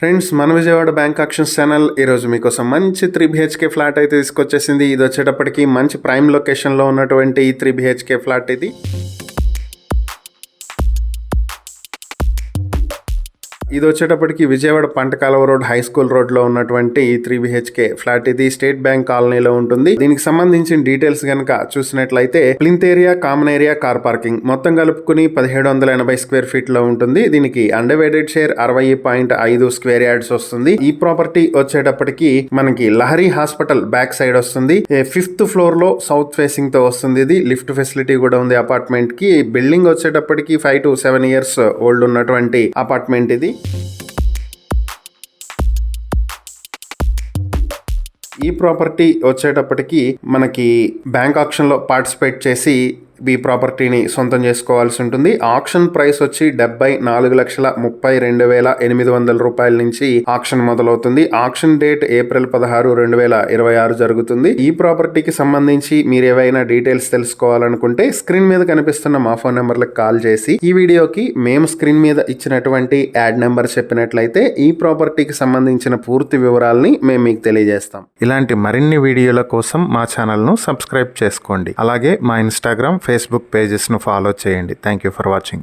Friends, మన Vijayawada bank actions channel ఈరోజు మీకోసం మంచి 3 BHK ఫ్లాట్ అయితే తీసుకొచ్చేసింది. ఇది వచ్చేటప్పటికి మంచి ప్రైమ్ లొకేషన్లో ఉన్నటువంటి 3 BHK ఫ్లాట్ ఇది. ఇది వచ్చేటప్పటికి Vijayawada పంటకాలవ road high school road లో ఉన్నటువంటి 3 BHK ఫ్లాట్. ఇది స్టేట్ బ్యాంక్ కాలనీలో ఉంటుంది. దీనికి సంబంధించిన డీటెయిల్స్ గనక చూసినట్లయితే plinth area, common area, car parking మొత్తం కలుపుకుని 1780 స్క్వేర్ ఫీట్ లో ఉంటుంది. దీనికి అన్డివైడెడ్ షేర్ 60.5 స్క్వేర్ యార్డ్స్ వస్తుంది. ఈ ప్రాపర్టీ వచ్చేటప్పటికి మనకి లహరి హాస్పిటల్ బ్యాక్ సైడ్ వస్తుంది. 5th ఫ్లోర్ లో సౌత్ ఫేసింగ్ తో వస్తుంది. ఇది లిఫ్ట్ ఫెసిలిటీ కూడా ఉంది అపార్ట్మెంట్ కి. బిల్డింగ్ వచ్చేటప్పటికి 5 to 7 ఇయర్స్ ఓల్డ్ ఉన్నటువంటి అపార్ట్మెంట్ ఇది. ఈ ప్రాపర్టీ వచ్చేటప్పటికి మనకి బ్యాంక్ ఆక్షన్ లో పార్టిసిపేట్ చేసి ఈ ప్రాపర్టీని సొంతం చేసుకోవాల్సి ఉంటుంది. ఆక్షన్ ప్రైస్ వచ్చి 74,32,800 రూపాయల నుంచి ఆక్షన్ మొదలవుతుంది. ఆక్షన్ డేట్ ఏప్రిల్ 16, 2026 జరుగుతుంది. ఈ ప్రాపర్టీకి సంబంధించి మీరు ఏవైనా డీటెయిల్స్ తెలుసుకోవాలనుకుంటే స్క్రీన్ మీద కనిపిస్తున్న మా ఫోన్ నెంబర్లకు కాల్ చేసి ఈ వీడియోకి మేము స్క్రీన్ మీద ఇచ్చినటువంటి యాడ్ నెంబర్ చెప్పినట్లయితే ఈ ప్రాపర్టీకి సంబంధించిన పూర్తి వివరాలని మేము మీకు తెలియజేస్తాం. ఇలాంటి మరిన్ని వీడియోల కోసం మా ఛానల్ ను సబ్స్క్రైబ్ చేసుకోండి. అలాగే మా ఇన్స్టాగ్రామ్, ఫేస్బుక్ పేజెస్ ను ఫాలో చేయండి. Thank you for watching.